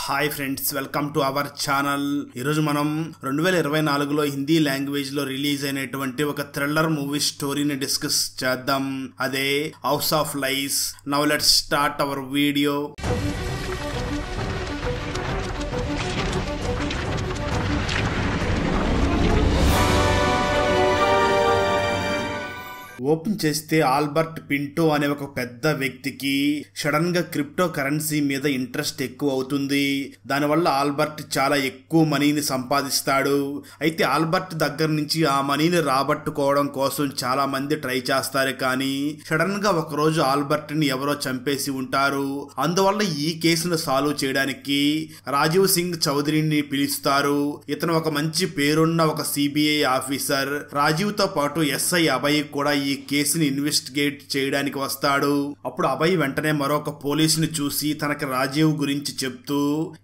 Hi friends, welcome to our channel. ఈరోజు మనం 2024లో Hindi language లో రిలీజ్ అయినటువంటి ఒక థ్రిల్లర్ మూవీ స్టోరీని డిస్కస్ చేద్దాం. అదే house of lies. Now let's start our video. Open చేస్తే ఆల్బర్ట్ పింటో అనే ఒక పెద్ద వ్యక్తికి సడన్ గా క్రిప్టో కరెన్సీ మీద ఇంట్రెస్ట్ ఎక్కువ అవుతుంది. దానివల్ల ఆల్బర్ట్ చాలా ఎక్కువ మనీని సంపాదిస్తాడు. అయితే ఆల్బర్ట్ దగ్గర నుంచి ఆ మనీని రాబట్టుకోవడం కోసం చాలా మంది ట్రై చేస్తారు, కానీ సడన్ గా ఒక రోజు ఆల్బర్ట్ ని ఎవరో చంపేసి ఉంటారు. అందువల్ల ఈ కేసును సాల్వ్ చేయడానికి రాజీవ్ సింగ్ చౌదరిని పిలుస్తారు. ఇతను ఒక మంచి పేరున్న ఒక సిబిఐ ఆఫీసర్. రాజీవ్ తో పాటు ఎస్ఐ అభయ్ కూడా ఈ కేసుని ఇన్వెస్టిగేట్ చేయడానికి వస్తాడు. అప్పుడు అభయ్ వెంటనే మరొక పోలీసుని చూసి తనకి రాజీవ్ గురించి చెప్తూ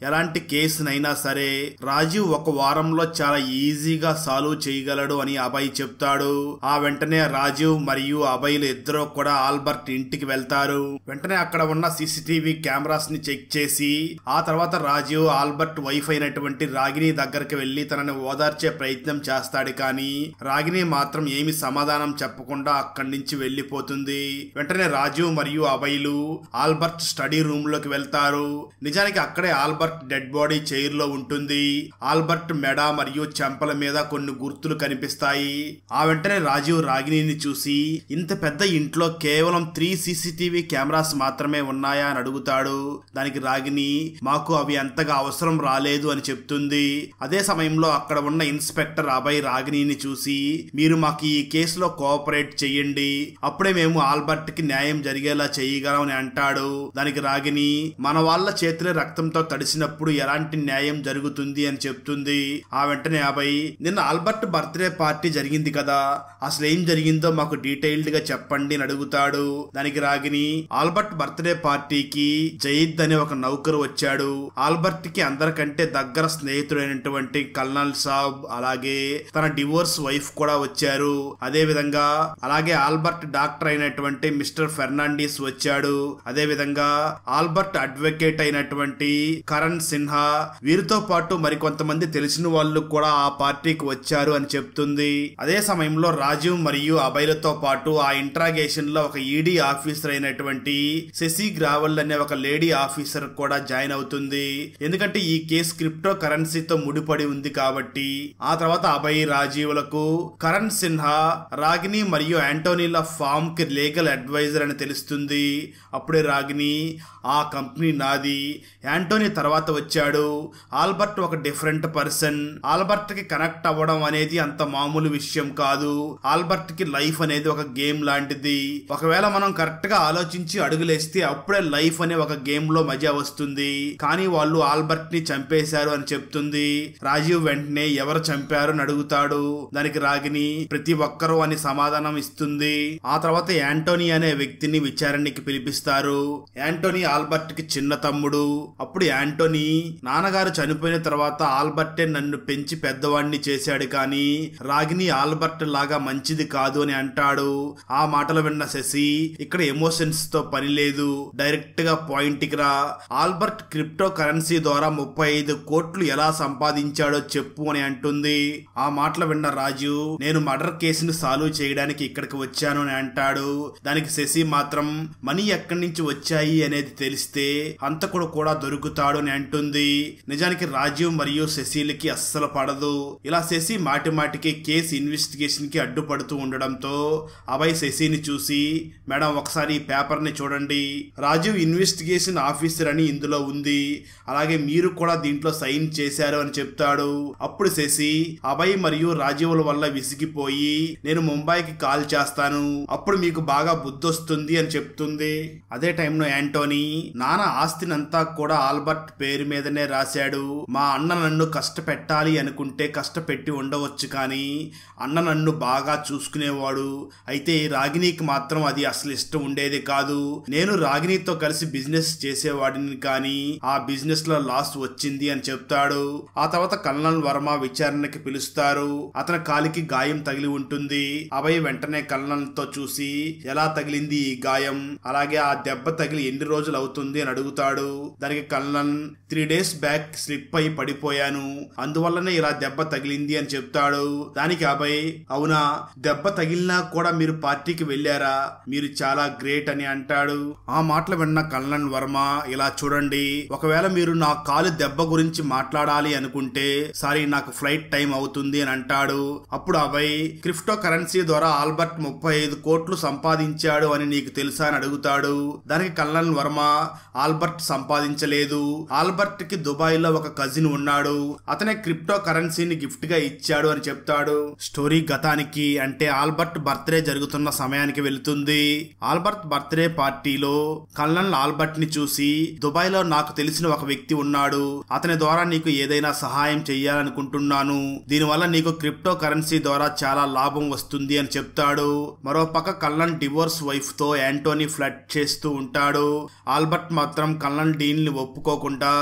ఎలాంటి కేసునైనా సరే రాజీవ్ ఒక వారంలో చాలా ఈజీగా సాల్వ్ చేయగలడు అని అభయ్ చెప్తాడు. ఆ వెంటనే రాజీవ్ మరియు అభయ్లు ఇద్దరు కూడా ఆల్బర్ట్ ఇంటికి వెళ్తారు. వెంటనే అక్కడ ఉన్న సీసీటీవీ కెమెరాస్ ని చెక్ చేసి ఆ తర్వాత రాజీవ్ ఆల్బర్ట్ వైఫ్ అయినటువంటి రాగిని దగ్గరికి వెళ్లి తనని ఓదార్చే ప్రయత్నం చేస్తాడు, కానీ రాగిని మాత్రం ఏమి సమాధానం చెప్పకుండా అక్కడి నుంచి వెళ్లిపోతుంది. వెంటనే రాజీవ్ మరియు అభయ్లు ఆల్బర్ట్ స్టడీ రూమ్ లోకి వెళ్తారు. నిజానికి అక్కడే ఆల్బర్ట్ డెడ్ బాడీ చైర్ లో ఉంటుంది. ఆల్బర్ట్ మెడ మరియు చెంపల మీద కొన్ని గుర్తులు కనిపిస్తాయి. ఆ వెంటనే రాజీవ్ రాగిణిని చూసి ఇంత పెద్ద ఇంట్లో కేవలం 3 సీసీటీవీ కెమెరాస్ మాత్రమే ఉన్నాయా అని అడుగుతాడు. దానికి రాగిణి మాకు అవి అంతగా అవసరం రాలేదు అని చెప్తుంది. అదే సమయంలో అక్కడ ఉన్న ఇన్స్పెక్టర్ అభయ్ రాగిణిని చూసి మీరు మాకు ఈ కేసులో కోఆపరేట్ చెయ్యండి, అప్పుడే మేము ఆల్బర్ట్ కి న్యాయం జరిగేలా చేయగలం అని అంటాడు. దానికి రాగిని మన వాళ్ళ చేతుల రక్తంతో తడిసినప్పుడు ఎలాంటి న్యాయం జరుగుతుంది అని చెప్తుంది. ఆ వెంటనే అభయ్ నిన్న ఆల్బర్ట్ బర్త్డే పార్టీ జరిగింది కదా, అసలు ఏం జరిగిందో మాకు డీటెయిల్డ్ గా చెప్పండి అని అడుగుతాడు. దానికి రాగిని ఆల్బర్ట్ బర్త్డే పార్టీకి జయిద్ అనే ఒక నౌకరు వచ్చాడు. ఆల్బర్ట్ కి అందరికంటే దగ్గర స్నేహితుడైనటువంటి కల్నల్ సాబ్ అలాగే తన డివోర్స్ వైఫ్ కూడా వచ్చారు. అదే విధంగా అలాగే ఆల్బర్ట్ డాక్టర్ అయినటువంటి మిస్టర్ ఫెర్నాండిస్ వచ్చాడు. అదే విధంగా ఆల్బర్ట్ అడ్వకేట్ అయినటువంటి కరణ్ సిన్హా, వీరితో పాటు మరికొంతమంది తెలిసిన వాళ్ళు కూడా ఆ పార్టీకి వచ్చారు అని చెప్తుంది. అదే సమయంలో రాజీవ్ మరియు అభయ్లతో పాటు ఆ ఇంట్రాగేషన్ లో ఒక ఈడీ ఆఫీసర్ అయినటువంటి శశి గ్రావల్ అనే ఒక లేడీ ఆఫీసర్ కూడా జాయిన్ అవుతుంది. ఎందుకంటే ఈ కేసు క్రిప్టో కరెన్సీతో ముడిపడి ఉంది కాబట్టి. ఆ తర్వాత అభయ్ రాజీవ్లకు కరణ్ సిన్హా రాగిని మరియు యాంటోనీల ఫామ్ కి లీగల్ అడ్వైజర్ అని తెలుస్తుంది. అప్పుడే రాగిని ఆ కంపెనీ నాది, యాంటోనీ తర్వాత వచ్చాడు, ఆల్బర్ట్ ఒక డిఫరెంట్ పర్సన్, ఆల్బర్ట్ కి కనెక్ట్ అవ్వడం అనేది అంత మామూలు విషయం కాదు, ఆల్బర్ట్ కి లైఫ్ అనేది ఒక గేమ్ లాంటిది, ఒకవేళ మనం కరెక్ట్ గా ఆలోచించి అడుగులేస్తే అప్పుడే లైఫ్ అనే ఒక గేమ్ లో మజా వస్తుంది, కానీ వాళ్ళు ఆల్బర్ట్ ని చంపేశారు అని చెప్తుంది. రాజీవ్ వెంటనే ఎవరు చంపారు అని అడుగుతాడు. దానికి రాగిని ప్రతి ఒక్కరూ అని సమాధానం ఇస్తుంది. ఆ తర్వాత యాంటోనీ అనే వ్యక్తిని విచారణకి పిలిపిస్తారు. యాంటోనీ ఆల్బర్ట్ కి చిన్న తమ్ముడు. అప్పుడు యాంటోనీ నాన్నగారు చనిపోయిన తర్వాత ఆల్బర్టే నన్ను పెంచి పెద్దవాడిని చేశాడు, కానీ రాగిని ఆల్బర్ట్ లాగా మంచిది కాదు అని అంటాడు. ఆ మాటలు విన్న శశి ఇక్కడ ఎమోషన్స్ తో పని లేదు, డైరెక్ట్ గా పాయింట్ కి రా, ఆల్బర్ట్ క్రిప్టో కరెన్సీ ద్వారా 35 కోట్లు ఎలా సంపాదించాడో చెప్పు అని అంటుంది. ఆ మాటలు విన్న రాజు నేను మర్డర్ కేసును సాల్వ్ చేయడానికి ఇక్కడికి వచ్చాను అని అంటాడు. దానికి శశి మాత్రం మనీ ఎక్కడి నుంచి వచ్చాయి అనేది తెలిస్తే హంతకుడు కూడా దొరుకుతాడు అని అంటుంది. నిజానికి రాజీవ్ మరియు శశిలకి అస్సలు పడదు. ఇలా శశి మాటి మాటికి కేసు ఇన్వెస్టిగేషన్ కి అడ్డుపడుతూ ఉండడంతో అభయ్ శశిని చూసి మేడం ఒకసారి ఈ పేపర్ ని చూడండి, రాజీవ్ ఇన్వెస్టిగేషన్ ఆఫీసర్ అని ఇందులో ఉంది, అలాగే మీరు కూడా దీంట్లో సైన్ చేశారు అని చెప్తాడు. అప్పుడు శశి అభయ్ మరియు రాజీవుల వల్ల విసిగిపోయి నేను ముంబైకి కాల్ చేస్తాను, అప్పుడు మీకు బాగా బుద్ధొస్తుంది అని చెప్తుంది. అదే టైంలో యాంటోనీ నాన్న ఆస్తినంతా కూడా ఆల్బర్ట్ పేరు మీదనే రాశాడు, మా అన్న నన్ను కష్టపెట్టాలి అనుకుంటే కష్టపెట్టి ఉండవచ్చు, కానీ అన్న నన్ను బాగా చూసుకునేవాడు, అయితే రాగిణికి మాత్రం అది అసలు ఇష్టం ఉండేది కాదు, నేను రాగిణితో కలిసి బిజినెస్ చేసేవాడిని, కానీ ఆ బిజినెస్ లో లాస్ వచ్చింది అని చెప్తాడు. ఆ తర్వాత కల్నల్ వర్మ విచారణకి పిలుస్తారు. అతని కాలికి గాయం తగిలి ఉంటుంది. అభయ్ వెంటనే కల్నల్ తో చూసి ఎలా తగిలింది ఈ గాయం, అలాగే ఆ దెబ్బ తగిలి ఎన్ని రోజులు అవుతుంది అని అడుగుతాడు. దానికి కల్నల్ 3 days బ్యాక్ స్లిప్ అయి పడిపోయాను, అందువల్లనే ఇలా దెబ్బ తగిలింది అని చెప్తాడు. దానికి అభయ్, అవునా, దెబ్బ తగిలినా కూడా మీరు పార్టీకి వెళ్ళారా, మీరు చాలా గ్రేట్ అని అంటాడు. ఆ మాటలు విన్న కల్నల్ వర్మ, ఇలా చూడండి, ఒకవేళ మీరు నా కాలు దెబ్బ గురించి మాట్లాడాలి అనుకుంటే సారీ నాకు ఫ్లైట్ టైం అవుతుంది అని అంటాడు. అప్పుడు అభయ్, క్రిప్టో కరెన్సీ ద్వారా ఆల్బర్ట్ 35 కోట్లు సంపాదించాడు అని నీకు తెలుసా అని అడుగుతాడు. దానికి కల్నల్ వర్మ, ఆల్బర్ట్ సంపాదించలేదు, ఆల్బర్ట్ కి దుబాయ్ లో ఒక కజిన్ ఉన్నాడు, అతనే క్రిప్టో కరెన్సీని గిఫ్ట్ గా ఇచ్చాడు అని చెప్తాడు. స్టోరీ గతానికి అంటే ఆల్బర్ట్ బర్త్డే జరుగుతున్న సమయానికి వెళుతుంది. ఆల్బర్ట్ బర్త్డే పార్టీలో కల్నల్ ఆల్బర్ట్ ని చూసి, దుబాయ్ లో నాకు తెలిసిన ఒక వ్యక్తి ఉన్నాడు, అతని ద్వారా నీకు ఏదైనా సహాయం చెయ్యాలనుకుంటున్నాను, దీనివల్ల నీకు క్రిప్టో కరెన్సీ ద్వారా చాలా లాభం వస్తుంది అని చెప్తాడు. మరోపక్క కల్నల్ డివోర్స్ వైఫ్ తో యాంటోనీ ఫ్లర్ట్ చేస్తూ ఉంటాడు. ఆల్బర్ట్ మాత్రం కల్నల్ డీల్ ని ఒప్పుకోకుండా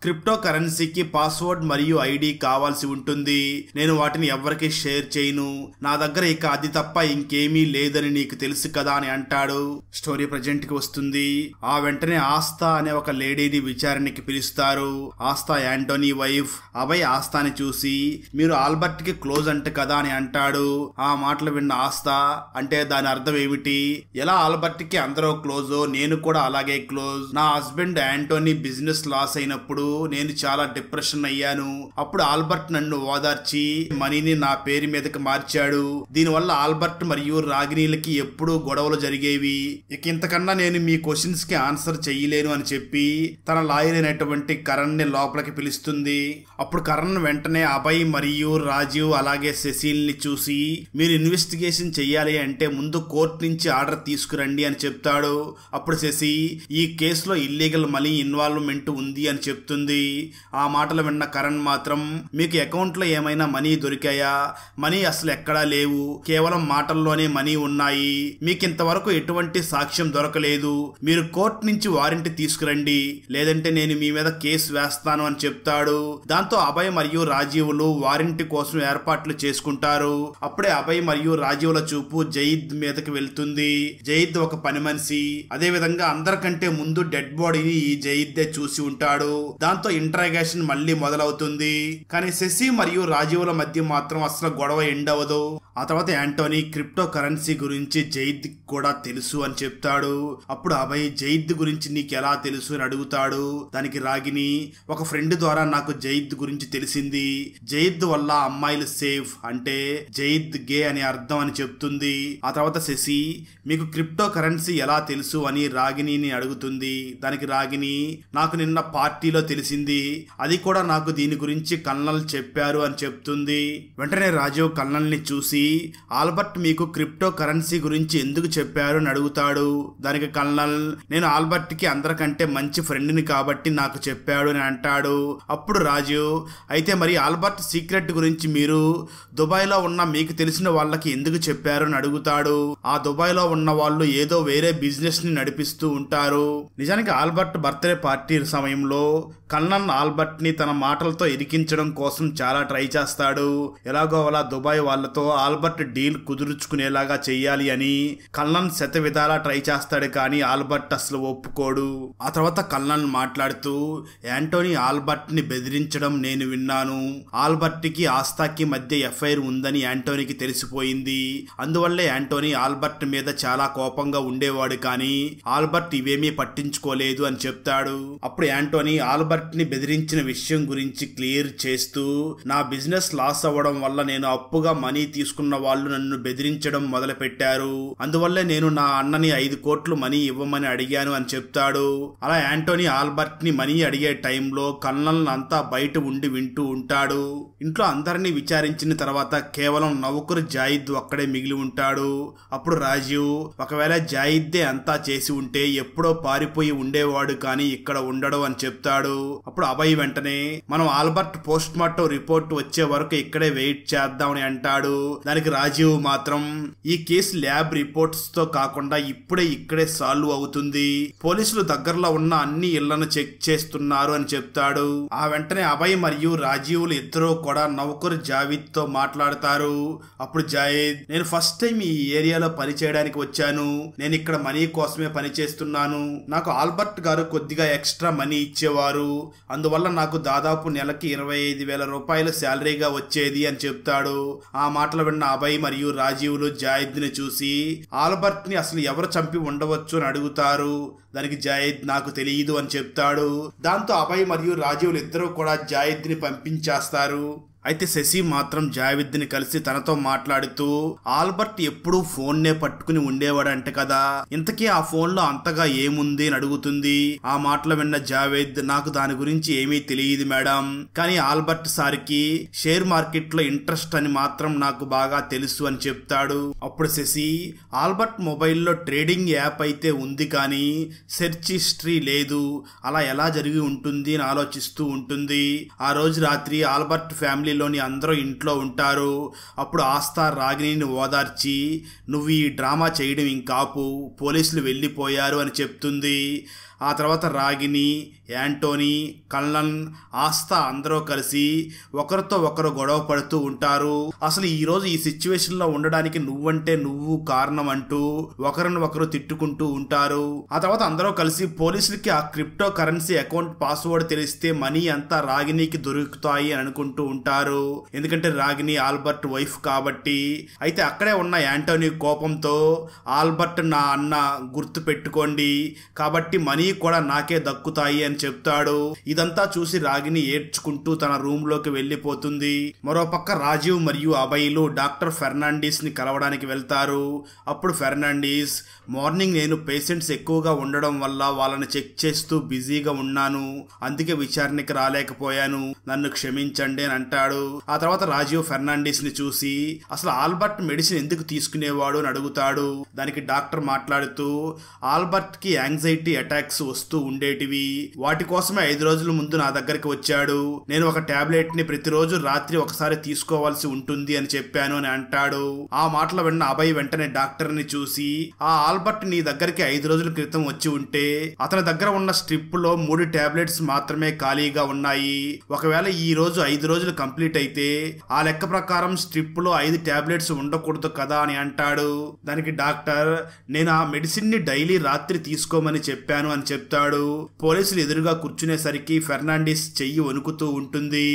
క్రిప్టో కరెన్సీకి పాస్వర్డ్ మరియు ఐడి కావాల్సి ఉంటుంది, నేను వాటిని ఎవరికి షేర్ చేయను, నా దగ్గర ఇక అది తప్ప ఇంకేమీ లేదని నీకు తెలుసు కదా అని అంటాడు. స్టోరీ ప్రజెంట్ కి వస్తుంది. ఆ వెంటనే ఆస్థా అనే ఒక లేడీని విచారణకి పిలుస్తారు. Aastha Antony wife. అభయ్ ఆస్థాని చూసి, మీరు ఆల్బర్ట్ కి క్లోజ్ అంట కదా అని అంటాడు. ఆ మాటలు విన్న ఆస్థా, అంటే దాని అర్థం ఏమిటి, ఎలా ఆల్బర్ట్ కి అందరూ క్లోజో నేను కూడా అలాగే క్లోజ్, నా హస్బెండ్ యాంటోనీ బిజినెస్ లాస్ అయినప్పుడు నేను చాలా డిప్రెషన్ అయ్యాను, అప్పుడు ఆల్బర్ట్ నన్ను ఓదార్చి మనీని నా పేరు మీదకి మార్చాడు, దీనివల్ల ఆల్బర్ట్ మరియు రాగినీలకి ఎప్పుడూ గొడవలు జరిగేవి, ఇక ఇంతకన్నా నేను మీ క్వశ్చన్స్ కి ఆన్సర్ చెయ్యలేను అని చెప్పి తన లాయర్ అయినటువంటి కరణ్ ని లోపలికి పిలుస్తుంది. అప్పుడు కరణ్ వెంటనే అభయ్ మరియు రాజీవ్ అలాగే సెసిల్ ని చూసి, మీరు ఇన్వెస్టిగేషన్ చెయ్యాలి అంటే ముందు కోర్టు నుంచి ఆర్డర్ తీసుకురండి అని చెప్తాడు. అప్పుడు శశి, ఈ కేసులో ఇల్లీగల్ మనీ ఇన్వాల్వ్మెంట్ ఉంది అని చెప్తుంది. ఆ మాటలు విన్న కరణ్ మాత్రం, మీకు అకౌంట్ లో ఏమైనా మనీ దొరికాయా, మనీ అసలు ఎక్కడా లేవు, కేవలం మాటల్లోనే మనీ ఉన్నాయి, మీకు ఇంతవరకు ఎటువంటి సాక్ష్యం దొరకలేదు, మీరు కోర్టు నుంచి వారెంట్ తీసుకురండి లేదంటే నేను మీ మీద కేసు వేస్తాను అని చెప్తాడు. దాంతో అభయ్ మరియు రాజీవులు వారెంట్ కోసం ఏర్పాట్లు చేసుకుంటారు. అప్పుడే అభయ్ మరియు రాజీవుల చూపు జయీద్ మీదకి వెళ్తుంది. జయీద్ ఒక పని మనిషి, అదే విధంగా అందరికంటే ముందు డెడ్ బాడీని ఈ జయీద్దే చూసి ఉంటాడు. దాంతో ఇంట్రాగేషన్ మళ్ళీ మొదలవుతుంది. కానీ శశి మరియు రాజీవుల మధ్య మాత్రం అసలు గొడవ ఎండవదు. ఆ తర్వాత యాంటోనీ క్రిప్టో కరెన్సీ గురించి జయీద్ కూడా తెలుసు అని చెప్తాడు. అప్పుడు అభయ్, జయీద్ గురించి నీకు ఎలా తెలుసు అని అడుగుతాడు. దానికి రాగిని, ఒక ఫ్రెండ్ ద్వారా నాకు జయీద్ గురించి తెలిసింది, జయీద్ వల్ల అమ్మాయిలు సేఫ్, అంటే జయీద్ గే అని అర్థం అని చెప్తుంది. ఆ తర్వాత శశి, మీకు క్రిప్టో కరెన్సీ ఎలా తెలుసు అని రాగిని అడుగుతుంది. దానికి రాగిని, నాకు నిన్న పార్టీలో తెలిసింది, అది కూడా నాకు దీని గురించి కల్నల్ చెప్పారు అని చెప్తుంది. వెంటనే రాజీవ్ కల్నల్ ని చూసి, ఆల్బర్ట్ మీకు క్రిప్టో కరెన్సీ గురించి ఎందుకు చెప్పారు అని అడుగుతాడు. దానికి కల్నల్, నేను ఆల్బర్ట్ కి అందరికంటే మంచి ఫ్రెండ్ని కాబట్టి నాకు చెప్పాడు అని అంటాడు. అప్పుడు రాజు, అయితే మరి ఆల్బర్ట్ సీక్రెట్ గురించి మీరు దుబాయ్ లో ఉన్న మీకు తెలిసిన వాళ్ళకి ఎందుకు చెప్పారు అని అడుగుతాడు. ఆ దుబాయ్ లో ఉన్న వాళ్ళు ఏదో వేరే బిజినెస్ ని నడిపిస్తూ ఉంటారు. నిజానికి ఆల్బర్ట్ బర్త్డే పార్టీ సమయంలో కల్నల్ ఆల్బర్ట్ ని తన మాటలతో ఇరికించడం కోసం చాలా ట్రై చేస్తాడు. ఎలాగో అలా దుబాయ్ వాళ్ళతో ఆల్బర్ట్ డీల్ కుదుర్చుకునేలాగా చెయ్యాలి అని కల్నల్ శత విధాలా ట్రై చేస్తాడు, కానీ ఆల్బర్ట్ అసలు ఒప్పుకోడు. ఆ తర్వాత కల్నల్ మాట్లాడుతూ, యాంటోనీ ఆల్బర్ట్ ని బెదిరించడం నేను విన్నాను, ఆల్బర్ట్ కి ఆస్థాకి మధ్య ఎఫ్ఐఆర్ ఉందని యాంటోనీకి తెలిసిపోయింది, అందువల్లే యాంటోనీ ఆల్బర్ట్ మీద చాలా కోపంగా ఉండేవాడు, కానీ ఆల్బర్ట్ ఇవేమీ పట్టించుకోలేదు అని చెప్తాడు. అప్పుడు యాంటోనీ ఆల్బర్ట్ ని బెదిరించిన విషయం గురించి క్లియర్ చేస్తూ, నా బిజినెస్ లాస్ అవ్వడం వల్ల నేను అప్పుగా మనీ తీసుకున్న వాళ్ళు నన్ను బెదిరించడం మొదలు పెట్టారు, అందువల్లే నేను నా అన్నని 5 కోట్లు మనీ ఇవ్వమని అడిగాను అని చెప్తాడు. అలా యాంటోనీ ఆల్బర్ట్ ని మనీ అడిగే టైంలో కల్నల్ అంతా బయట ఉండి వింటూ ఉంటాడు. ఇంట్లో అందరినీ విచారించిన తర్వాత కేవలం నౌకరు జాయిద్ ఒక్కడే మిగిలి ఉంటాడు. అప్పుడు రాజీవ్, ఒకవేళ జాయిద్దే అంతా చేసి ఉంటే ఎప్పుడో పారిపోయి ఉండేవాడు, కానీ ఇక్కడ ఉండడు అని చెప్తాడు. అప్పుడు అభయ్ వెంటనే, మనం ఆల్బర్ట్ పోస్ట్ మార్టం రిపోర్ట్ వచ్చే వరకు ఇక్కడే వెయిట్ చేద్దామని అంటాడు. దానికి రాజీవ్ మాత్రం, ఈ కేసు ల్యాబ్ రిపోర్ట్స్ తో కాకుండా ఇప్పుడే ఇక్కడే సాల్వ్ అవుతుంది, పోలీసులు దగ్గరలో ఉన్న అన్ని ఇళ్లను చెక్ చేస్తున్నారు అని చెప్తాడు. ఆ వెంటనే అభయ్ మరియు రాజీవులు ఇద్దరూ కూడా నౌకరు జావీద్ తో మాట్లాడతారు. అప్పుడు జాయిద్, నేను ఫస్ట్ ఫస్ట్ టైం ఈ ఏరియాలో పని చేయడానికి వచ్చాను. నేను ఇక్కడ మనీ కోసమే పని చేస్తున్నాను. నాకు ఆల్బర్ట్ గారు కొద్దిగా ఎక్స్ట్రా మనీ ఇచ్చేవారు. అందువల్ల నాకు దాదాపు నెలకి 25,000 రూపాయలు శాలరీగా వచ్చేది అని చెప్తాడు. ఆ మాటలు విన్న అభయ్ మరియు రాజీవ్లు జాయిద్ ని చూసి ఆల్బర్ట్ ని అసలు ఎవరు చంపి ఉండవచ్చు అని అడుగుతారు. దానికి జాయిద్ నాకు తెలియదు అని చెప్తాడు. దాంతో అభయ్ మరియు రాజీవ్లు ఇద్దరు కూడా జాయిద్ ని పంపించేస్తారు. అయితే శశి మాత్రం జావేద్ ని కలిసి తనతో మాట్లాడుతూ ఆల్బర్ట్ ఎప్పుడూ ఫోన్ నే పట్టుకుని ఉండేవాడంట కదా, ఇంతకీ ఆ ఫోన్ లో అంతగా ఏముంది అని అడుగుతుంది. ఆ మాటలు విన్న జావేద్ నాకు దాని గురించి ఏమీ తెలియదు మేడం, కానీ ఆల్బర్ట్ సార్కి షేర్ మార్కెట్ లో ఇంట్రెస్ట్ అని మాత్రం నాకు బాగా తెలుసు అని చెప్తాడు. అప్పుడు శశి ఆల్బర్ట్ మొబైల్లో ట్రేడింగ్ యాప్ అయితే ఉంది కానీ సెర్చ్ హిస్టరీ లేదు, అలా ఎలా జరిగి ఉంటుంది అని ఆలోచిస్తూ ఉంటుంది. ఆ రోజు రాత్రి ఆల్బర్ట్ ఫ్యామిలీ లోని అందరూ ఇంట్లో ఉంటారు. అప్పుడు ఆస్థా రాగిణిని ఓదార్చి నువ్వు ఈ డ్రామా చేయడం ఇంకాపు, పోలీసులు వెళ్ళిపోయారు అని చెప్తుంది. ఆ తర్వాత రాగిణి, యాంటోనీ, కల్నన్, ఆస్థా అందరూ కలిసి ఒకరితో ఒకరు గొడవ పడుతూ ఉంటారు. అసలు ఈ రోజు ఈ సిచ్యువేషన్ లో ఉండడానికి నువ్వంటే నువ్వు కారణం అంటూ ఒకరిని ఒకరు తిట్టుకుంటూ ఉంటారు. ఆ తర్వాత అందరూ కలిసి పోలీసులకి ఆ క్రిప్టో కరెన్సీ అకౌంట్ పాస్వర్డ్ తెలిస్తే మనీ అంతా రాగిణికి దొరుకుతాయి అని అనుకుంటూ ఉంటారు. ఎందుకంటే రాగిణి ఆల్బర్ట్ వైఫ్ కాబట్టి. అయితే అక్కడే ఉన్న యాంటోనీ కోపంతో ఆల్బర్ట్ నా అన్న, గుర్తు పెట్టుకోండి, కాబట్టి మనీ కూడా నాకే దక్కుతాయి అని చెప్తాడు. ఇదంతా చూసి రాగిణి ఏడ్చుకుంటూ తన రూమ్ లోకి వెళ్లిపోతుంది. మరోపక్క రాజీవ్ మరియు అభయ్లు డాక్టర్ ఫెర్నాండిస్ ని కలవడానికి వెళ్తారు. అప్పుడు ఫెర్నాండిస్ మార్నింగ్ నేను పేషెంట్స్ ఎక్కువగా ఉండడం వల్ల వాళ్ళని చెక్ చేస్తూ బిజీగా ఉన్నాను, అందుకే విచారణకి రాలేకపోయాను, నన్ను క్షమించండి అని అంటాడు. ఆ తర్వాత రాజీవ్ ఫెర్నాండిస్ ని చూసి అసలు ఆల్బర్ట్ మెడిసిన్ ఎందుకు తీసుకునేవాడు అని అడుగుతాడు. దానికి డాక్టర్ మాట్లాడుతూ ఆల్బర్ట్ కి యాంగ్జైటీ అటాక్స్ వస్తూ ఉండేటివి, వాటి కోసమే 5 రోజుల ముందు నా దగ్గరికి వచ్చాడు. నేను ఒక టాబ్లెట్ ని ప్రతిరోజు రాత్రి ఒకసారి తీసుకోవాల్సి ఉంటుంది అని చెప్పాను అని అంటాడు. ఆ మాటలు విన్న అభయ్ వెంటనే డాక్టర్ ని చూసి ఆ ఆల్బర్ట్ నీ దగ్గరికి 5 రోజుల క్రితం వచ్చి ఉంటే అతని దగ్గర ఉన్న స్ట్రిప్ లో 3 టాబ్లెట్స్ మాత్రమే ఖాళీగా ఉన్నాయి. ఒకవేళ ఈ రోజు 5 రోజులు కంప్లీట్ అయితే ఆ లెక్క ప్రకారం స్ట్రిప్ లో 5 టాబ్లెట్స్ ఉండకూడదు కదా అని అంటాడు. దానికి డాక్టర్ నేను ఆ మెడిసిన్ ని డైలీ రాత్రి తీసుకోమని చెప్పాను అని చెప్తాడు. పోలీసులు ఎదురుగా కూర్చునేసరికి ఫెర్నాండిస్ చెయ్యి వణుకుతూ ఉంటుంది.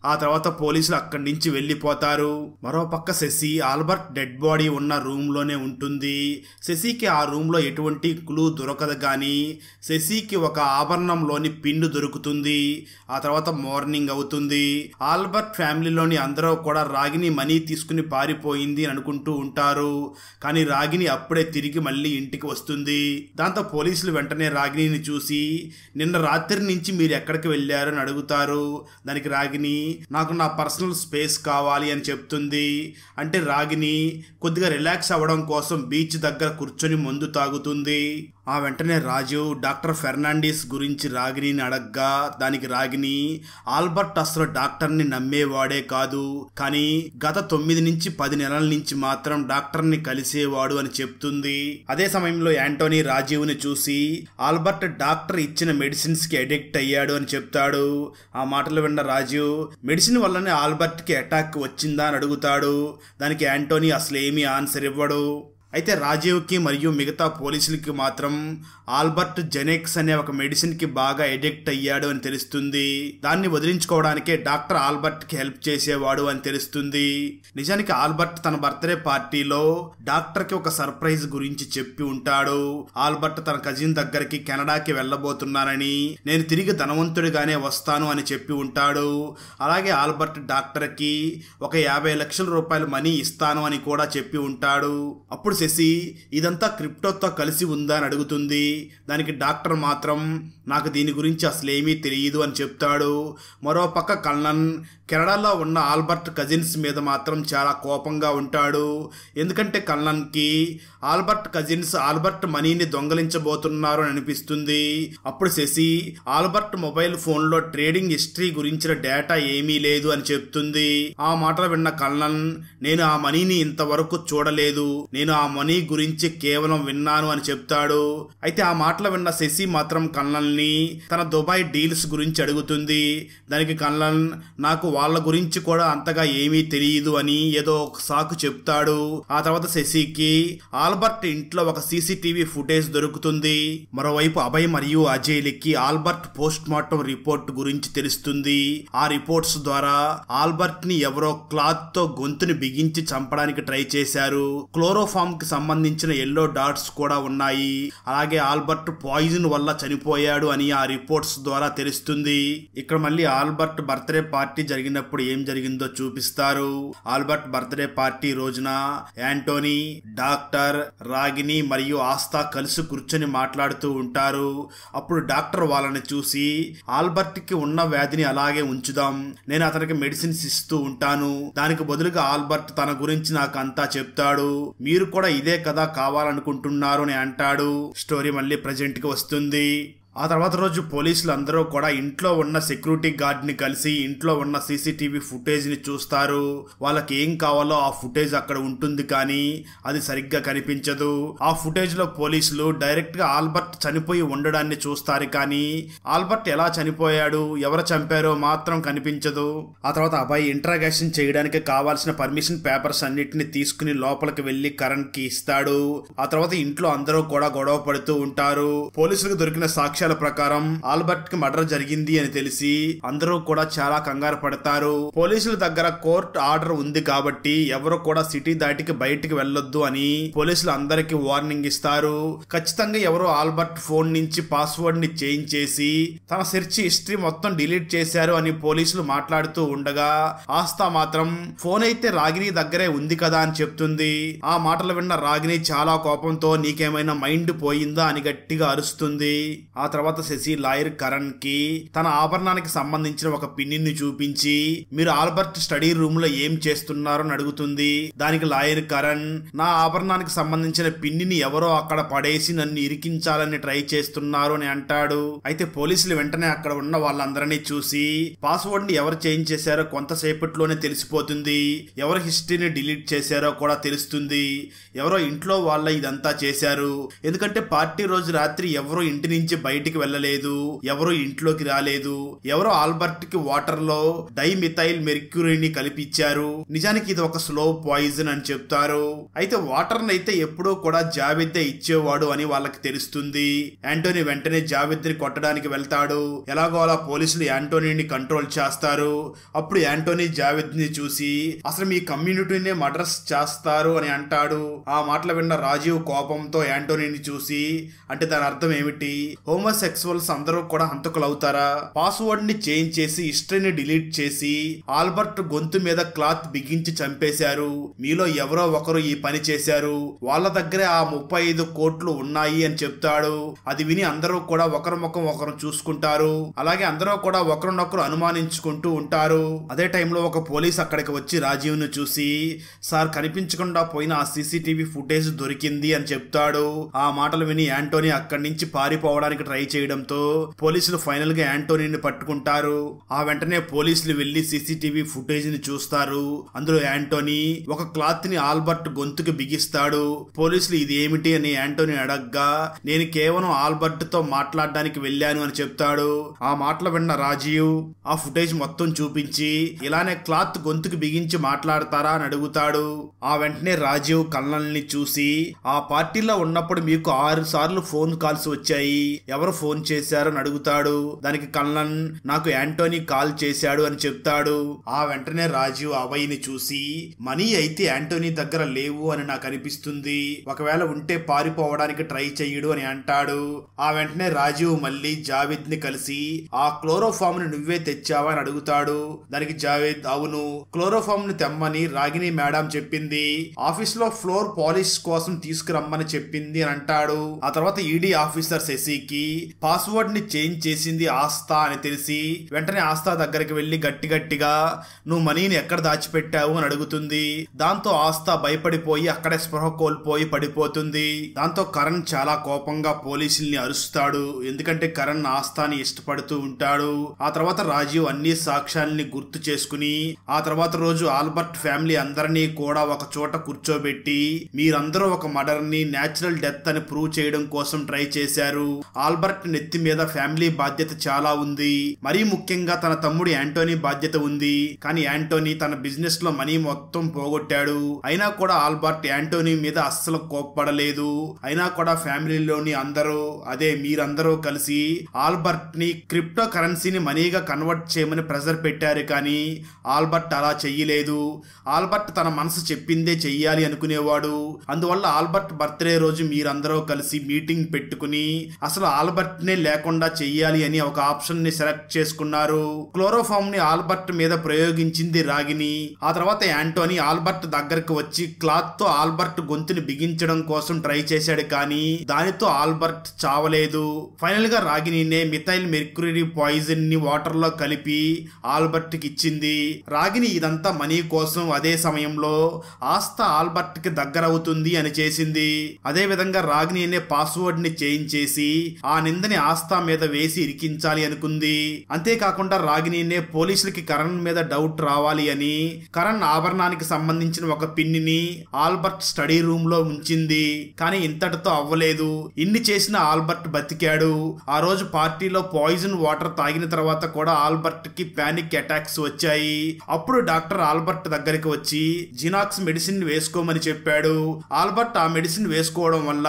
ఆ తర్వాత పోలీసులు అక్కడి నుంచి వెళ్లిపోతారు. మరోపక్క శశి ఆల్బర్ట్ డెడ్ బాడీ ఉన్న రూమ్ లోనే ఉంటుంది. శశికి ఆ రూమ్ లో ఎటువంటి క్లూ దొరకదు గాని శశికి ఒక ఆభరణంలోని పిండు దొరుకుతుంది. ఆ తర్వాత మార్నింగ్ అవుతుంది. ఆల్బర్ట్ ఫ్యామిలీలోని అందరూ కూడా రాగిణి మనీ తీసుకుని పారిపోయింది అని అనుకుంటూ ఉంటారు. కానీ రాగిణి అప్పుడే తిరిగి మళ్ళీ ఇంటికి వస్తుంది. దాంతో పోలీసులు వెంటనే రాగిణిని చూసి నిన్న రాత్రి నుంచి మీరు ఎక్కడికి వెళ్ళారు అని అడుగుతారు. దానికి రాగిణి నాకు నా పర్సనల్ స్పేస్ కావాలి అని చెప్తుంది. అంటే రాగిణి కొద్దిగా రిలాక్స్ అవ్వడం కోసం బీచ్ దగ్గర కూర్చొని మందు తాగుతుంది. ఆ వెంటనే రాజు డాక్టర్ ఫెర్నాండిస్ గురించి రాగిణిని అడగ్గా దానికి రాగిణి ఆల్బర్ట్ అసలు డాక్టర్ని నమ్మేవాడే కాదు, కానీ గత 9 నుంచి 10 నెలల నుంచి మాత్రం డాక్టర్ని కలిసేవాడు అని చెప్తుంది. అదే సమయంలో యాంటోనీ రాజీవ్ని చూసి ఆల్బర్ట్ డాక్టర్ ఇచ్చిన మెడిసిన్స్ కి అడిక్ట్ అయ్యాడు అని చెప్తాడు. ఆ మాటలు విన్న రాజీవ్ మెడిసిన్ వల్లనే ఆల్బర్ట్ కి అటాక్ వచ్చిందా అని అడుగుతాడు. దానికి యాంటోనీ అసలు ఏమీ ఆన్సర్ ఇవ్వడు. అయితే రాజీవ్కి మరియు మిగతా పోలీసులకి మాత్రం ఆల్బర్ట్ జెనెక్స్ అనే ఒక మెడిసిన్ కి బాగా ఎడిక్ట్ అయ్యాడు అని తెలుస్తుంది. దాన్ని వదిలించుకోవడానికే డాక్టర్ ఆల్బర్ట్ కి హెల్ప్ చేసేవాడు అని తెలుస్తుంది. నిజానికి ఆల్బర్ట్ తన బర్త్డే పార్టీలో డాక్టర్ కి ఒక సర్ప్రైజ్ గురించి చెప్పి ఉంటాడు. ఆల్బర్ట్ తన కజిన్ దగ్గరికి కెనడాకి వెళ్ళబోతున్నానని, నేను తిరిగి ధనవంతుడిగానే వస్తాను అని చెప్పి ఉంటాడు. అలాగే ఆల్బర్ట్ డాక్టర్ కి ఒక 50 లక్షల రూపాయలు మనీ ఇస్తాను అని కూడా చెప్పి ఉంటాడు. అప్పుడు శశి ఇదంతా క్రిప్టోతో కలిసి ఉందా అని అడుగుతుంది. దానికి డాక్టర్ మాత్రం నాకు దీని గురించి అసలేమీ తెలియదు అని చెప్తాడు. మరోపక్క కల్నన్ కెనడాలో ఉన్న ఆల్బర్ట్ కజిన్స్ మీద మాత్రం చాలా కోపంగా ఉంటాడు. ఎందుకంటే కల్నన్కి ఆల్బర్ట్ కజిన్స్ ఆల్బర్ట్ మనీని దొంగలించబోతున్నారు అని అనిపిస్తుంది. అప్పుడు శశి ఆల్బర్ట్ మొబైల్ ఫోన్లో ట్రేడింగ్ హిస్టరీ గురించిన డేటా ఏమీ లేదు అని చెప్తుంది. ఆ మాటలు విన్న కల్నన్ నేను ఆ మనీని ఇంతవరకు చూడలేదు, నేను ఆ మనీ గురించి కేవలం విన్నాను అని చెప్తాడు. అయితే ఆ ఆ మాటలు విన్న శశి మాత్రం కల్నల్ని తన దుబాయ్ డీల్స్ గురించి అడుగుతుంది. దానికి కల్నల్ నాకు వాళ్ళ గురించి కూడా అంతగా ఏమీ తెలియదు అని ఏదో ఒక సాకు చెప్తాడు. ఆ తర్వాత శశికి ఆల్బర్ట్ ఇంట్లో ఒక సీసీటీవీ ఫుటేజ్ దొరుకుతుంది. మరోవైపు అభయ్ మరియు అజయ్లకి ఆల్బర్ట్ పోస్ట్ మార్టం రిపోర్ట్ గురించి తెలుస్తుంది. ఆ రిపోర్ట్స్ ద్వారా ఆల్బర్ట్ ని ఎవరో క్లాత్ తో గొంతుని బిగించి చంపడానికి ట్రై చేశారు. క్లోరోఫామ్ కి సంబంధించిన ఎల్లో డాట్స్ కూడా ఉన్నాయి. అలాగే ఆల్బర్ట్ పాయిజన్ వల్ల చనిపోయాడు అని ఆ రిపోర్ట్స్ ద్వారా తెలుస్తుంది. ఇక్కడ మళ్ళీ ఆల్బర్ట్ బర్త్డే పార్టీ జరిగినప్పుడు ఏం జరిగిందో చూపిస్తారు. ఆల్బర్ట్ బర్త్డే పార్టీ రోజున యాంటోనీ, డాక్టర్, రాగిని మరియు ఆస్థా కలిసి కూర్చొని మాట్లాడుతూ ఉంటారు. అప్పుడు డాక్టర్ వాళ్ళని చూసి ఆల్బర్ట్ కి ఉన్న వ్యాధిని అలాగే ఉంచుదాం, నేను అతనికి మెడిసిన్స్ ఇస్తూ ఉంటాను, దానికి బదులుగా ఆల్బర్ట్ తన గురించి నాకు అంతా చెప్తాడు, మీరు కూడా ఇదే కదా కావాలనుకుంటున్నారు అని అంటాడు. స్టోరీ మళ్ళీ ప్రజెంట్ కి వస్తుంది. ఆ తర్వాత రోజు పోలీసులు అందరూ కూడా ఇంట్లో ఉన్న సెక్యూరిటీ గార్డ్ ని కలిసి ఇంట్లో ఉన్న సీసీటీవీ ఫుటేజ్ ని చూస్తారు. వాళ్ళకి ఏం కావాలో ఆ ఫుటేజ్ అక్కడ ఉంటుంది, కానీ అది సరిగ్గా కనిపించదు. ఆ ఫుటేజ్ లో పోలీసులు డైరెక్ట్ గా ఆల్బర్ట్ చనిపోయి ఉండడాన్ని చూస్తారు, కానీ ఆల్బర్ట్ ఎలా చనిపోయాడు, ఎవరు చంపారో మాత్రం కనిపించదు. ఆ తర్వాత అబ్బాయి ఇంట్రాగేషన్ చేయడానికి కావాల్సిన పర్మిషన్ పేపర్స్ అన్నిటిని తీసుకుని లోపలికి వెళ్లి కరణ్ కి ఇస్తాడు. ఆ తర్వాత ఇంట్లో అందరూ కూడా గొడవ పడుతూ ఉంటారు. పోలీసులకు దొరికిన సాక్షి ప్రకారం ఆల్బర్ట్ కి మర్డర్ జరిగింది అని తెలిసి అందరూ కూడా చాలా కంగారు పడతారు. పోలీసుల దగ్గర కోర్టు ఆర్డర్ ఉంది కాబట్టి ఎవరు కూడా సిటీ దాటికి బయటికి వెళ్లొద్దు అని పోలీసులు అందరికి వార్నింగ్ ఇస్తారు. ఖచ్చితంగా ఎవరో ఆల్బర్ట్ ఫోన్ నుంచి పాస్వర్డ్ ని చేంజ్ చేసి తన సెర్చ్ హిస్టరీ మొత్తం డిలీట్ చేశారు అని పోలీసులు మాట్లాడుతూ ఉండగా ఆస్థా మాత్రం ఫోన్ అయితే రాగిని దగ్గరే ఉంది కదా అని చెప్తుంది. ఆ మాటలు విన్న రాగిని చాలా కోపంతో నీకేమైనా మైండ్ పోయిందా అని గట్టిగా అరుస్తుంది. ఆ తర్వాత శశి లాయర్ కరణ్ కి తన ఆభరణానికి సంబంధించిన ఒక పిన్నిని చూపించి మీరు ఆల్బర్ట్ స్టడీ రూమ్ లో ఏం చేస్తున్నారో అని అడుగుతుంది. దానికి లాయర్ కరణ్ నా ఆభరణానికి సంబంధించిన పిన్నిని ఎవరో అక్కడ పడేసి నన్ను ఇరికించాలని ట్రై చేస్తున్నారు అని అంటాడు. అయితే పోలీసులు వెంటనే అక్కడ ఉన్న వాళ్ళందరినీ చూసి పాస్వర్డ్ ని ఎవరు చేంజ్ చేశారో కొంతసేపట్లోనే తెలిసిపోతుంది, ఎవరు హిస్టరీని డిలీట్ చేశారో కూడా తెలుస్తుంది, ఎవరో ఇంట్లో వాళ్ళ ఇదంతా చేశారు. ఎందుకంటే పార్టీ రోజు రాత్రి ఎవరో ఇంటి నుంచి బయటికి వెళ్ళలేదు, ఎవరో ఇంట్లోకి రాలేదు, ఎవరో ఆల్బర్ట్ కి వాటర్ లో డైమిథైల్ మెర్క్యూరీని కలిపిచ్చారు, నిజానికి ఇది ఒక స్లో పాయిజన్ అని చెప్తారు. అయితే వాటర్ అయితే ఎప్పుడూ కూడా జావేద్ ఇచ్చేవాడు అని వాళ్ళకి తెలుస్తుంది. యాంటోనీ వెంటనే జావేద్ ని కొట్టడానికి వెళ్తాడు. ఎలాగో అలా పోలీసులు యాంటోనీని కంట్రోల్ చేస్తారు. అప్పుడు యాంటోనీ జావేద్ ని చూసి అసలు మీ కమ్యూనిటీనే మర్డర్స్ చేస్తారు అని అంటాడు. ఆ మాటలు విన్న రాజీవ్ కోపంతో యాంటోనీని చూసి అంటే దాని అర్థం ఏమిటి, హోమోసెక్సువల్స్ అందరూ కూడా హంతకులు అవుతారా, పాస్వర్డ్ ని చేంజ్ చేసి హిస్టరీని డిలీట్ చేసి ఆల్బర్ట్ గొంతు మీద క్లాత్ బిగించి చంపేశారు, మీలో ఎవరో ఒకరు ఈ పని చేశారు, వాళ్ళ దగ్గరే ఆ 35 కోట్లు ఉన్నాయి అని చెప్తాడు. అది విని అందరూ కూడా ఒకరి ముఖం ఒకరు చూసుకుంటారు. అలాగే అందరూ కూడా ఒకరినొకరు అనుమానించుకుంటూ ఉంటారు. అదే టైంలో ఒక పోలీస్ అక్కడికి వచ్చి రాజీవ్ ను చూసి సార్ కనిపించకుండా పోయిన ఆ సీసీటీవీ ఫుటేజ్ దొరికింది అని చెప్తాడు. ఆ మాటలు విని యాంటోనీ అక్కడి నుంచి పారిపోవడానికి ట్రై చేయడంతో పోలీసులు ఫైనల్ గా యాంటోనీని పట్టుకుంటారు. ఆ వెంటనే పోలీసులు వెళ్లి సీసీటీవీ ఫుటేజ్ ని చూస్తారు. అందులో యాంటోనీ ఒక క్లాత్ ని ఆల్బర్ట్ గొంతుకి బిగిస్తాడు. పోలీసులు ఇది ఏమిటి అని యాంటోనీ అడగ్గా నేను కేవలం ఆల్బర్ట్ తో మాట్లాడడానికి వెళ్ళాను అని చెప్తాడు. ఆ మాటలు విన్న రాజీవ్ ఆ ఫుటేజ్ మొత్తం చూపించి ఇలానే క్లాత్ గొంతుకి బిగించి మాట్లాడతారా అని అడుగుతాడు. ఆ వెంటనే రాజీవ్ కల్నల్ని చూసి ఆ పార్టీలో ఉన్నప్పుడు మీకు 6 సార్లు ఫోన్ కాల్స్ వచ్చాయి, ఎవరు ఫోన్ చేశారని అడుగుతాడు. దానికి కల్నల్ నాకు యాంటోనీ కాల్ చేశాడు అని చెప్తాడు. ఆ వెంటనే రాజీవ్ అభయ్ని చూసి మనీ అయితే యాంటోనీ దగ్గర లేవు అని నాకు అనిపిస్తుంది, ఒకవేళ ఉంటే పారిపోవడానికి ట్రై చెయ్యడు అని అంటాడు. ఆ వెంటనే రాజీవ్ మళ్ళీ జావేద్ ని కలిసి ఆ క్లోరోఫామ్ ని నువ్వే తెచ్చావా అని అడుగుతాడు. దానికి జావేద్ అవును, క్లోరోఫామ్ ని తెమ్మని రాగిని మేడం చెప్పింది, ఆఫీస్ లో ఫ్లోర్ పాలిష్ కోసం తీసుకురమ్మని చెప్పింది అని అంటాడు. ఆ తర్వాత ఈడీ ఆఫీసర్ శశికి పాస్వర్డ్ ని చేంజ్ చేసింది ఆస్థా అని తెలిసి వెంటనే ఆస్థా దగ్గరికి వెళ్లి గట్టిగా నువ్వు మనీని ఎక్కడ దాచిపెట్టావు అని అడుగుతుంది. దాంతో ఆస్థా భయపడిపోయి అక్కడే స్పృహ కోల్పోయి పడిపోతుంది. దాంతో కరణ్ చాలా కోపంగా పోలీసుల్ని అరుస్తాడు. ఎందుకంటే కరణ్ ఆస్థాని ఇష్టపడుతూ ఉంటాడు. ఆ తర్వాత రాజీవ్ అన్ని సాక్ష్యాలని గుర్తు చేసుకుని ఆ తర్వాత రోజు ఆల్బర్ట్ ఫ్యామిలీ అందరినీ కూడా ఒక చోట కూర్చోబెట్టి మీరందరూ ఒక మర్డర్ ని న్యాచురల్ డెత్ అని ప్రూవ్ చేయడం కోసం ట్రై చేశారు. ఆల్బర్ట్ నెత్తి మీద ఫ్యామిలీ బాధ్యత చాలా ఉంది. మరీ ముఖ్యంగా తన తమ్ముడు యాంటోనీ బాధ్యత ఉంది. కానీ యాంటోనీ తన బిజినెస్ లో మనీ మొత్తం పోగొట్టాడు. అయినా కూడా ఆల్బర్ట్ యాంటోనీ మీద అస్సలు కోప్పడలేదు. అయినా కూడా ఫ్యామిలీలోని అందరూ అదే మీరందరూ కలిసి ఆల్బర్ట్ ని క్రిప్టో కరెన్సీని మనీగా కన్వర్ట్ చేయమని ప్రెజర్ పెట్టారు. కానీ ఆల్బర్ట్ అలా చెయ్యలేదు. ఆల్బర్ట్ తన మనసు చెప్పిందే చెయ్యాలి అనుకునేవాడు. అందువల్ల ఆల్బర్ట్ బర్త్డే రోజు మీరందరూ కలిసి మీటింగ్ పెట్టుకుని అసలు ఆల్బర్ట్ నే లేకుండా చెయ్యాలి అని ఒక ఆప్షన్ ని సెలెక్ట్ చేసుకున్నారు. క్లోరోఫామ్ ని ఆల్బర్ట్ మీద ప్రయోగించింది రాగిని. ఆ తర్వాత యాంటోనీ ఆల్బర్ట్ దగ్గరకు వచ్చి క్లాత్ తో ఆల్బర్ట్ గొంతుని బిగించడం కోసం ట్రై చేశాడు. కానీ దానితో ఆల్బర్ట్ చావలేదు. ఫైనల్ గా రాగినినే మిథైల్ మెర్క్యూరీ పాయిజన్ ని వాటర్ లో కలిపి ఆల్బర్ట్ కి ఇచ్చింది. రాగిని ఇదంతా మనీ కోసం, అదే సమయంలో ఆస్థా ఆల్బర్ట్ కి దగ్గర అవుతుంది అని చేసింది. అదే విధంగా రాగిని అనే పాస్వర్డ్ ని చేంజ్ చేసి ఆ నిందని ఆస్థా మీద వేసి ఇరికించాలి అనుకుంది. అంతేకాకుండా రాగినినే పోలీసులకి కరణ్ మీద డౌట్ రావాలి అని కరణ్ ఆభరణానికి సంబంధించిన ఒక పిన్నిని ఆల్బర్ట్ స్టడీ రూమ్ లో ఉంచింది. కానీ ఇంతటితో అవ్వలేదు. ఇన్ని చేసిన ఆల్బర్ట్ బతికాడు. ఆ రోజు పార్టీలో పాయిజన్ వాటర్ తాగిన తర్వాత కూడా ఆల్బర్ట్ కి పానిక్ అటాక్స్ వచ్చాయి. అప్పుడు డాక్టర్ ఆల్బర్ట్ దగ్గరికి వచ్చి జినాక్స్ మెడిసిన్ వేసుకోమని చెప్పాడు. ఆల్బర్ట్ ఆ మెడిసిన్ వేసుకోవడం వల్ల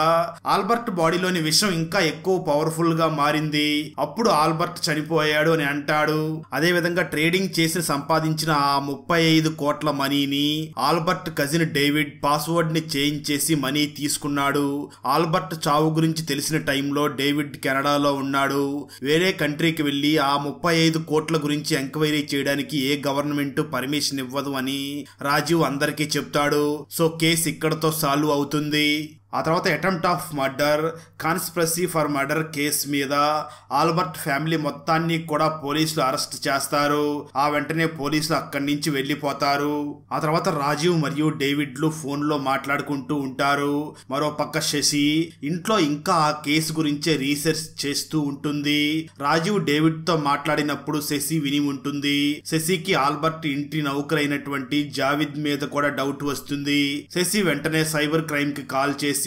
ఆల్బర్ట్ బాడీలోని విషం ఇంకా ఎక్కువ పవర్ఫుల్ గా మారింది. అప్పుడు ఆల్బర్ట్ చనిపోయాడు అని అంటాడు. అదే విధంగా ట్రేడింగ్ చేసి సంపాదించిన ఆ 35 కోట్ల మనీని ఆల్బర్ట్ కజిన్ డేవిడ్ పాస్వర్డ్ ని చేంజ్ చేసి మనీ తీసుకున్నాడు. ఆల్బర్ట్ చావు గురించి తెలిసిన టైంలో డేవిడ్ కెనడాలో ఉన్నాడు. వేరే కంట్రీకి వెళ్లి ఆ 35 కోట్ల గురించి ఎంక్వైరీ చేయడానికి ఏ గవర్నమెంట్ పర్మిషన్ ఇవ్వదు అని రాజీవ్ అందరికీ చెప్తాడు. సో కేసు ఇక్కడతో సాల్వ్ అవుతుంది. ఆ తర్వాత attempt of murder, conspiracy for murder case మీద ఆల్బర్ట్ ఫ్యామిలీ మొత్తాన్ని కూడా పోలీసులు అరెస్ట్ చేస్తారు. ఆ వెంటనే పోలీసులు అక్కడి నుంచి వెళ్లిపోతారు. ఆ తర్వాత రాజీవ్ మరియు డేవిడ్లు ఫోన్ లో మాట్లాడుకుంటూ ఉంటారు. మరో పక్క శశి ఇంట్లో ఇంకా ఆ కేసు గురించే రీసెర్చ్ చేస్తూ ఉంటుంది. రాజీవ్ డేవిడ్ తో మాట్లాడినప్పుడు శశి విని ఉంటుంది. శశికి ఆల్బర్ట్ ఇంటి నౌకరైనటువంటి జావిద్ మీద కూడా డౌట్ వస్తుంది. శశి వెంటనే సైబర్ క్రైమ్ కి కాల్ చేసి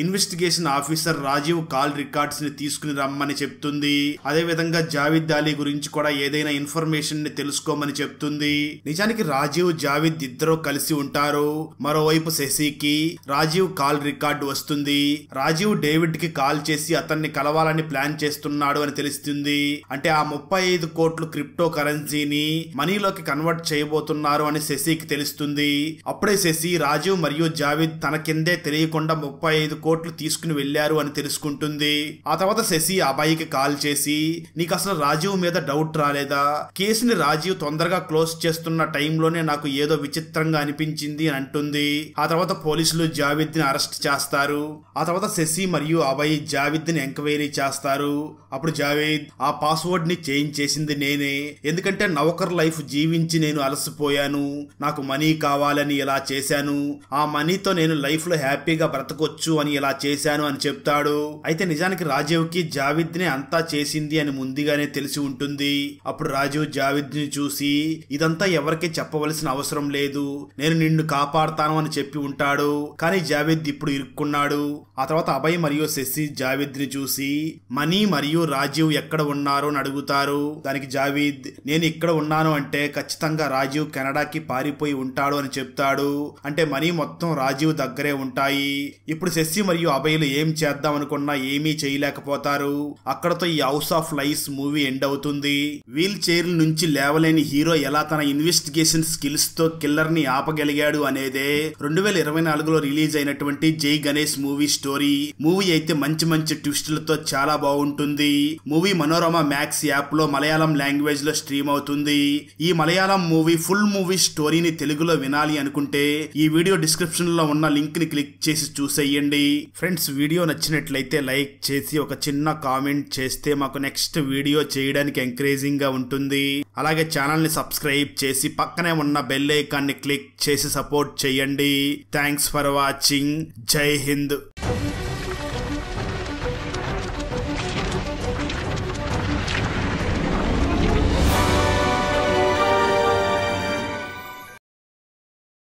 investigation officer Rajiv call records ని తీసుకుని రమ్మని చెప్తుంది. అదే విధంగా జావిద్ అలీ గురించి కూడా ఏదైనా ఇన్ఫర్మేషన్ ని తెలుసుకోమని చెప్తుంది. నిజానికి రాజీవ్ జావిద్ ఇద్దరు కలిసి ఉంటారు. మరోవైపు శశికి రాజీవ్ కాల్ రికార్డు వస్తుంది. రాజీవ్ డేవిడ్ కి కాల్ చేసి అతన్ని కలవాలని ప్లాన్ చేస్తున్నాడు అని తెలుస్తుంది. అంటే ఆ 35 కోట్లు క్రిప్టో కరెన్సీని మనీలోకి కన్వర్ట్ చేయబోతున్నారు అని శశికి తెలుస్తుంది. అప్పుడే శశి రాజీవ్ మరియు జావిద్ తన కిందే తెలియకుండా 35 కోట్లు తీసుకుని వెళ్లారు అని తెలుసుకుంటుంది. ఆ తర్వాత శశి అబ్బాయికి కాల్ చేసి నీకు అసలు రాజీవ్ మీద డౌట్ రాలేదా? కేసుని రాజీవ్ తొందరగా క్లోజ్ చేస్తున్న టైంలోనే నాకు ఏదో విచిత్రంగా అనిపించింది అని అంటుంది. ఆ తర్వాత పోలీసులు జావిద్ ని అరెస్ట్ చేస్తారు. ఆ తర్వాత శశి మరియు అబ్బాయి జావిద్ ని ఎంక్వైరీ చేస్తారు. అప్పుడు జావేద్ ఆ పాస్వర్డ్ ని చేంజ్ చేసింది నేనే. ఎందుకంటే నౌకర్ లైఫ్ జీవించి నేను అలసిపోయాను. నాకు మనీ కావాలని ఇలా చేశాను. ఆ మనీతో నేను లైఫ్ లో హ్యాపీగా బ్రతకొచ్చు అని ఇలా చేశాను అని చెప్తాడు. అయితే నిజానికి రాజీవ్ కి జావిద్ నే అంతా చేసింది అని ముందుగానే తెలిసి ఉంటుంది. అప్పుడు రాజీవ్ జావిద్ ని చూసి ఇదంతా ఎవరికి చెప్పవలసిన అవసరం లేదు, నేను నిన్ను కాపాడతాను అని చెప్పి ఉంటాడు. కానీ జావిద్ ఇప్పుడు ఇరుక్కున్నాడు. ఆ తర్వాత అభయ్ మరియు శశి జావిద్ ని చూసి మనీ మరియు రాజీవ్ ఎక్కడ ఉన్నారు అని అడుగుతారు. దానికి జావిద్ నేను ఇక్కడ ఉన్నాను అంటే ఖచ్చితంగా రాజీవ్ కెనడాకి పారిపోయి ఉంటాడు అని చెప్తాడు. అంటే మనీ మొత్తం రాజీవ్ దగ్గరే ఉంటాయి. ఇప్పుడు శశి మరియు అభయ్లు ఏం చేద్దాం అనుకున్నా ఏమీ చేయలేకపోతారు. అక్కడతో ఈ house of lies movie end అవుతుంది. వీల్ చైర్ నుంచి లేవలేని హీరో ఎలా తన ఇన్వెస్టిగేషన్ స్కిల్స్ తో కిల్లర్ ని ఆపగలిగాడు అనేదే 2024లో రిలీజ్ అయినటువంటి జై గణేష్ మూవీ స్టోరీ. మూవీ అయితే మంచి మంచి ట్విస్టులతో చాలా బాగుంటుంది. మూవీ మనోరమ మ్యాక్స్ యాప్ లో మలయాళం లాంగ్వేజ్ లో స్ట్రీమ్ అవుతుంది. ఈ మలయాళం మూవీ ఫుల్ మూవీ స్టోరీని తెలుగులో వినాలి అనుకుంటే ఈ వీడియో డిస్క్రిప్షన్ లో ఉన్న లింక్ ని క్లిక్ చేసి చూసే చెయ్యండి. ఫ్రెండ్స్, వీడియో నచ్చినట్లయితే లైక్ చేసి ఒక చిన్న కామెంట్ చేస్తే మాకు నెక్స్ట్ వీడియో చేయడానికి ఎంకరేజింగ్ గా ఉంటుంది. అలాగే ఛానల్ ని సబ్స్క్రైబ్ చేసి పక్కనే ఉన్న బెల్ ఐకాన్ ని క్లిక్ చేసి సపోర్ట్ చేయండి. Thanks for watching. జై హింద్.